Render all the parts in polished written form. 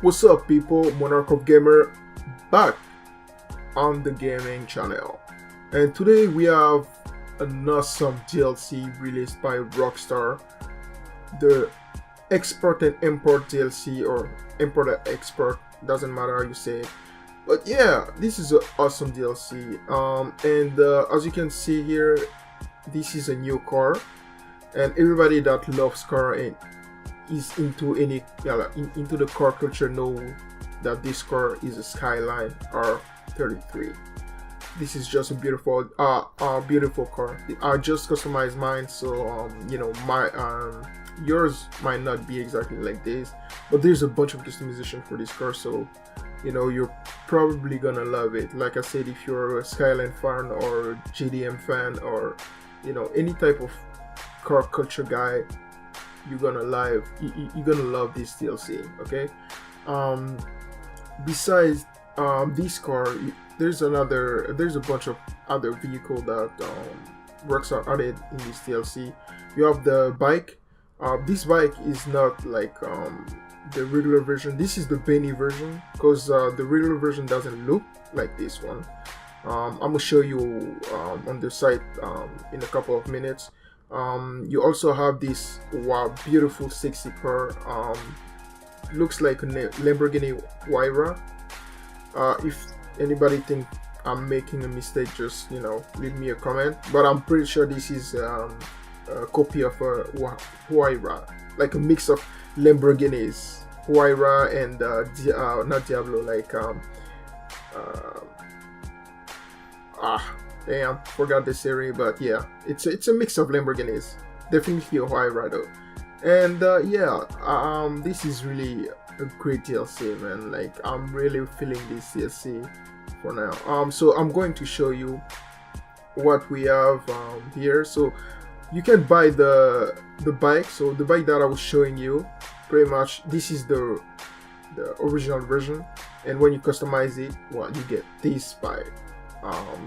What's up, people? Monarch of Gamer back on the gaming channel, and today we have an awesome DLC released by Rockstar, the export and import DLC, or import and export, doesn't matter how you say it. But yeah, this is an awesome DLC, and as you can see here, this is a new car, and everybody that loves car and is into into the car culture know that this car is a Skyline R33. This is just a beautiful car. I just customized mine, so you know, my yours might not be exactly like this, but there's a bunch of customization for this car, so you know, you're probably gonna love it. Like I said, if you're a Skyline fan or JDM fan, or you know, any type of car culture guy, you're gonna love this DLC. Okay. Besides this car, there's a bunch of other vehicle that Rockstar added in this DLC. You have the bike. This bike is not like the regular version. This is the Benny version, because the regular version doesn't look like this one. I'm gonna show you on the site in a couple of minutes. You also have this beautiful sexy car. Looks like a Lamborghini Huayra. If anybody think I'm making a mistake, just, you know, leave me a comment, but I'm pretty sure this is a copy of a Huayra, like a mix of Lamborghinis, Huayra, and not Diablo, like damn, forgot the series, but yeah, it's a mix of Lamborghinis. Definitely a Huayra though. And this is really a great DLC, man. Like, I'm really feeling this DLC for now. So I'm going to show you what we have here. So you can buy the bike. So the bike that I was showing you, pretty much this is the original version, and when you customize it, well, you get this bike.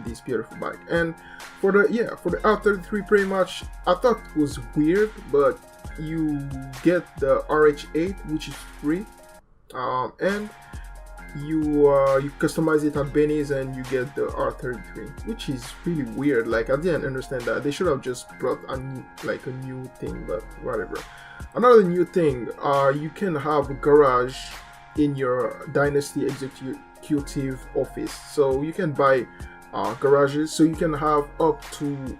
This beautiful bike. And for the R33, pretty much, I thought it was weird, but you get the RH8, which is free, and you customize it at Benny's and you get the R33, which is really weird. Like, I didn't understand that. They should have just brought a new thing, but whatever. Another new thing, you can have a garage in your Dynasty executive office, so you can buy garages, so you can have up to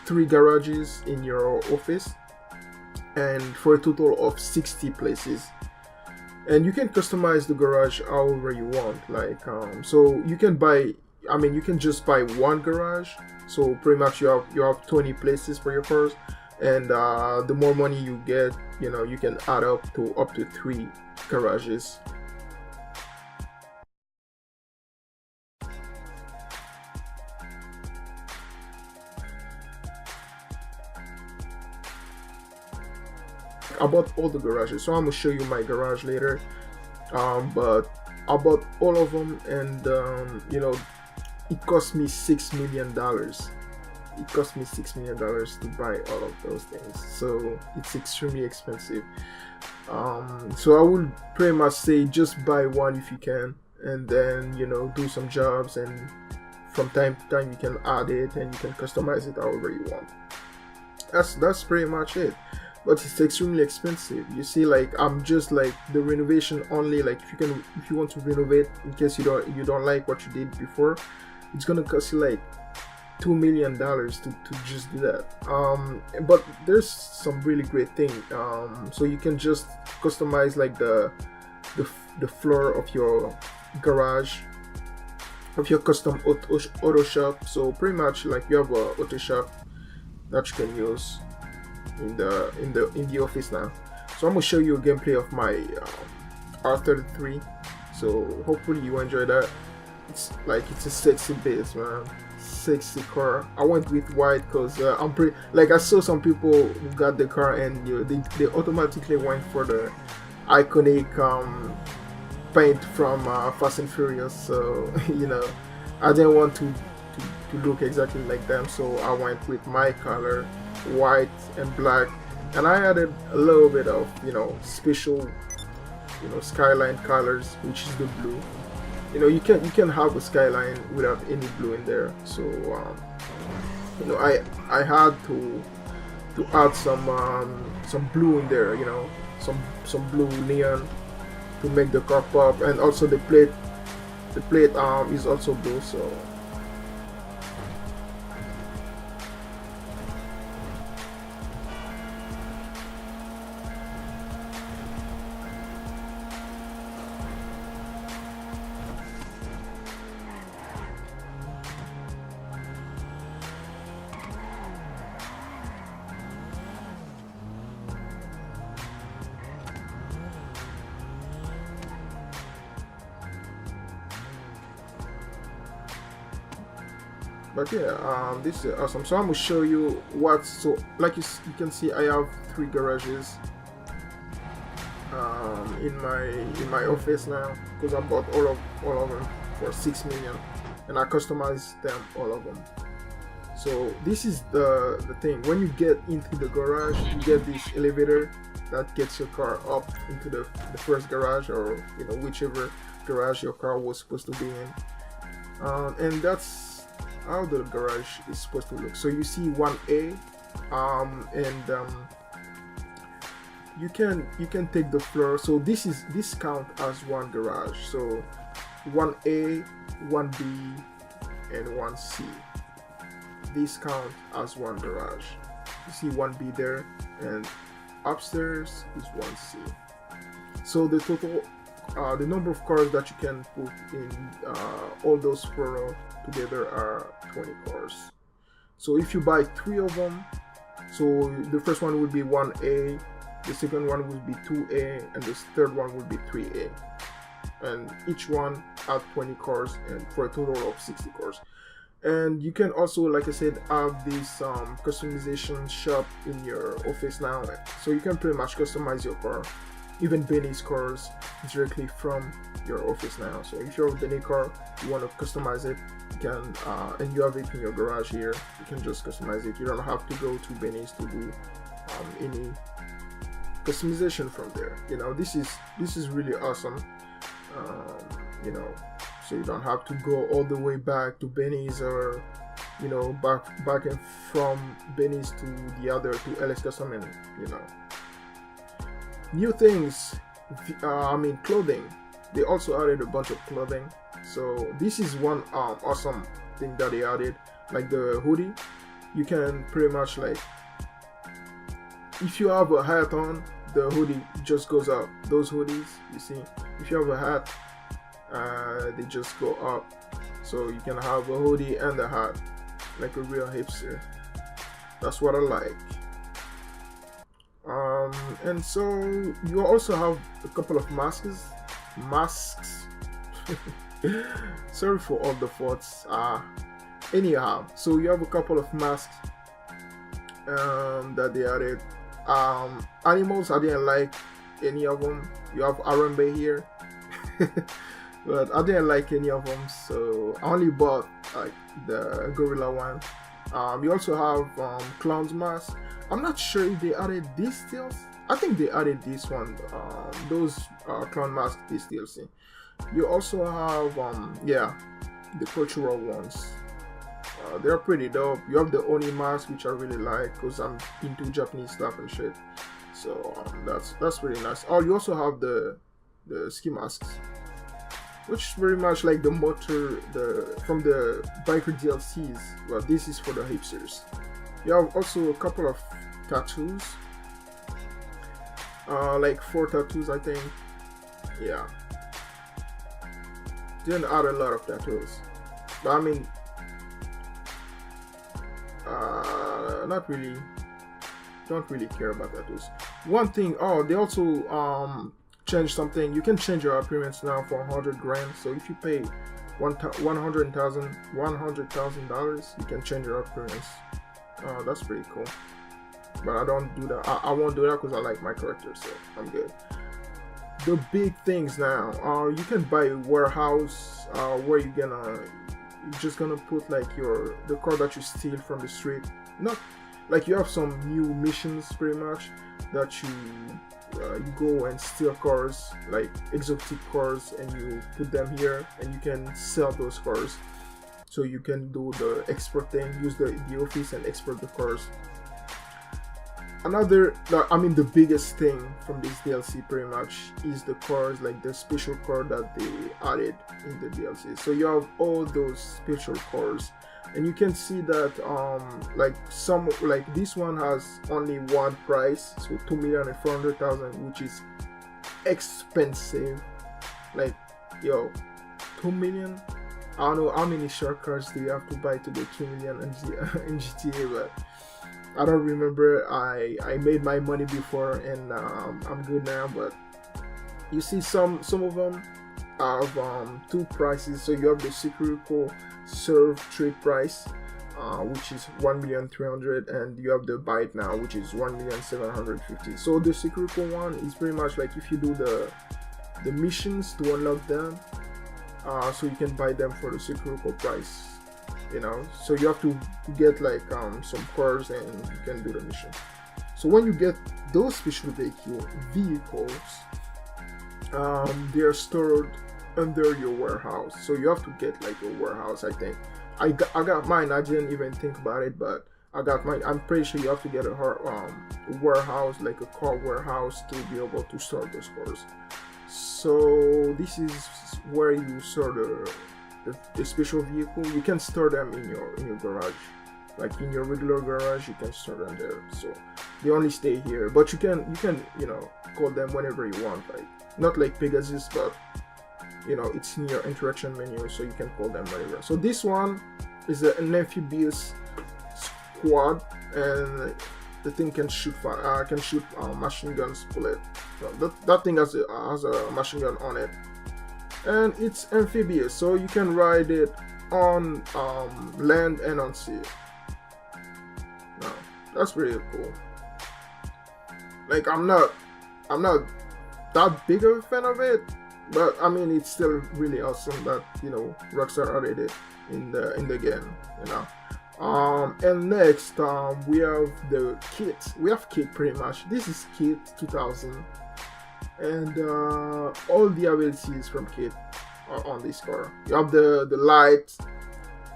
3 garages in your office, and for a total of 60 places. And you can customize the garage however you want, like so you can buy, you can just buy one garage, so pretty much you have 20 places for your cars, and the more money you get, you know, you can add up to 3 garages. I bought all the garages, so I'm gonna show you my garage later, but I bought all of them, and you know, it cost me $6 million. It cost me $6 million to buy all of those things, so it's extremely expensive. So I would pretty much say just buy one if you can, and then, you know, do some jobs, and from time to time you can add it and you can customize it however you want. That's pretty much it. But it's extremely expensive. You see, like, I'm just like the renovation only. Like, if you want to renovate, in case you don't like what you did before, it's gonna cost you like $2 million to just do that. But there's some really great thing. So you can just customize like the floor of your garage, of your custom auto shop. So pretty much, like, you have a auto shop that you can use in the office now. So I'm gonna show you a gameplay of my R33. So hopefully you enjoy that. It's a sexy base, man. Sexy car. I went with white because I'm pretty, like, I saw some people who got the car and, you know, they automatically went for the iconic paint from Fast and Furious. So you know, I didn't want to look exactly like them, so I went with my color, white and black, and I added a little bit of, you know, special Skyline colors, which is the blue. You can have a Skyline without any blue in there. So I had to add some blue in there. Some blue neon to make the car pop, and also the plate. The plate is also blue. So but yeah, this is awesome. So I'm gonna show you what. So like you can see, I have 3 garages in my office now, because I bought all of them for 6 million, and I customized them, all of them. So this is the thing. When you get into the garage, you get this elevator that gets your car up into the first garage, or whichever garage your car was supposed to be in, and that's how the garage is supposed to look. So you see 1A, and you can take the floor. So this count as one garage. So 1A, 1B, and 1C. This count as one garage. You see 1B there, and upstairs is 1C. So the total, the number of cars that you can put in all those 4 together are 20 cars. So if you buy 3 of them, so the first one would be 1A, the second one would be 2A, and the third one would be 3A, and each one had 20 cars, and for a total of 60 cars. And you can also, like I said, have this customization shop in your office now, so you can pretty much customize your car, even Benny's cars, directly from your office now. So if you have a Benny car, you want to customize it, you can, and you have it in your garage here, you can just customize it. You don't have to go to Benny's to do any customization from there. This is really awesome. So you don't have to go all the way back to Benny's, or back and from Benny's to the other, to LS Custom, and new things. Clothing. They also added a bunch of clothing. So this is one awesome thing that they added, like the hoodie. You can pretty much, like, if you have a hat on, the hoodie just goes up. Those hoodies, you see, if you have a hat, they just go up. So you can have a hoodie and a hat, like a real hipster. That's what I like. And so you also have a couple of masks. Sorry for all the thoughts. Anyhow, so you have a couple of masks that they added. Animals, I didn't like any of them. You have Arambe here, but I didn't like any of them, so I only bought like the gorilla one. You also have clown's mask. I'm not sure if they added these steals. I think they added this one. Those clown mask this DLC. You also have the cultural ones. They're pretty dope. You have the Oni mask, which I really like because I'm into Japanese stuff and shit. So that's really nice. Oh, you also have the ski masks, which is very much like the motor from the biker DLCs. Well, this is for the hipsters. You have also a couple of tattoos, like 4 tattoos, I think. Yeah, didn't add a lot of tattoos, but I mean, not really. Don't really care about tattoos. One thing, they also changed something. You can change your appearance now for 100 grand. So if you pay $100,000, you can change your appearance. That's pretty cool. But I don't do that. I won't do that because I like my character, so I'm good. The big things now. You can buy a warehouse where you're just gonna put like the car that you steal from the street. Not like you have some new missions pretty much that you go and steal cars, like exotic cars, and you put them here, and you can sell those cars. So you can do the export thing, use the office and export the cars. Another, I mean, the biggest thing from this DLC pretty much is the cars, like the special car that they added in the DLC. So you have all those special cars, and you can see that like this one has only one price, so 2,400,000, which is expensive. Like, yo, 2 million. I don't know how many short cars do you have to buy to get 2 million in GTA, but I don't remember. I made my money before, and I'm good now. But you see, some of them have two prices. So you have the Securico Serve trade price, which is 1,300,000, and you have the Buy It Now, which is 1,750,000. So the Securico one is pretty much like if you do the missions to unlock them, so you can buy them for the Securico price. You know, so you have to get like some cars, and you can do the mission. So when you get those special vehicles, they are stored under your warehouse. So you have to get like a warehouse. I think I got mine. I didn't even think about it, but I got mine. I'm pretty sure you have to get a warehouse, like a car warehouse, to be able to store those cars. So this is where you store the special vehicle. You can store them in your garage, like in your regular garage. You can store them there, so they only stay here. But you can you know, call them whenever you want, like not like Pegasus, but you know, it's in your interaction menu, so you can call them whenever. So this one is an amphibious squad, and the thing can shoot machine guns bullet. That thing has a machine gun on it. And it's amphibious, so you can ride it on land and on sea. Now, that's really cool. Like, I'm not that big of a fan of it, but I mean, it's still really awesome that, you know, Rockstar added it in the game, you know. And next, we have the kit. We have kit pretty much. This is kit 2000. And all the abilities from kit are on this car. You have the light.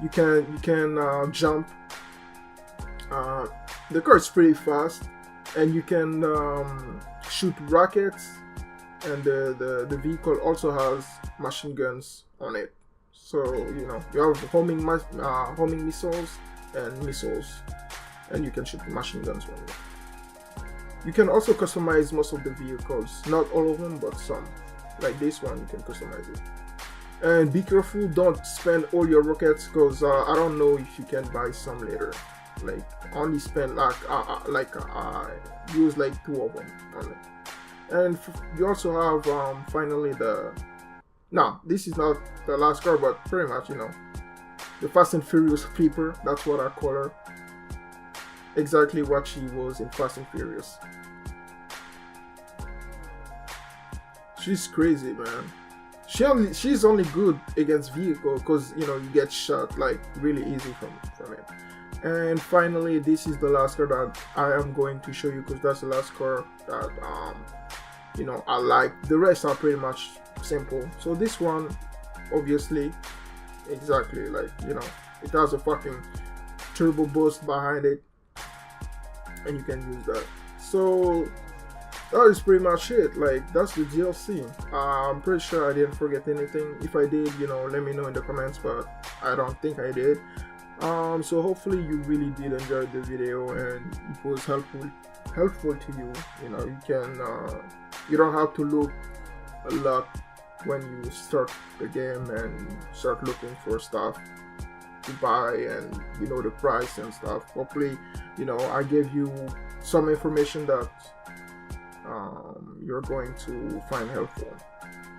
You can jump. The car is pretty fast, and you can shoot rockets. And the vehicle also has machine guns on it. So you know, you have homing missiles and missiles, and you can shoot machine guns from it. You can also customize most of the vehicles, not all of them, but some. Like this one, you can customize it. And be careful, don't spend all your rockets, because I don't know if you can buy some later. Like, only spend use like 2 of them only. And you also have finally this is not the last car, but pretty much, you know, the Fast and Furious Creeper. That's what I call her. Exactly what she was in Fast and Furious. She's crazy, man. She's only good against vehicle, because you know, you get shot like really easy from it. And finally, this is the last car that I am going to show you, because that's the last car that you know, I like. The rest are pretty much simple. So this one, obviously, exactly like, you know, it has a fucking turbo boost behind it, and you can use that. So that is pretty much it. Like, that's the DLC. I'm pretty sure I didn't forget anything. If I did, you know, let me know in the comments, but I don't think I did. So hopefully you really did enjoy the video and it was helpful to you. You know, you can you don't have to look a lot when you start the game and start looking for stuff to buy, and you know, the price and stuff. Hopefully, you know, I gave you some information that you're going to find helpful.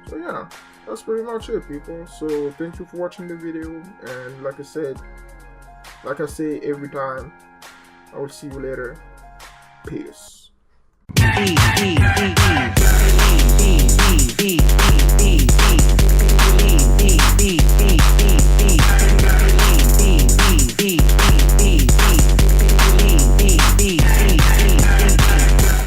So yeah, that's pretty much it, people. So thank you for watching the video, and like I say every time, I will see you later. Peace.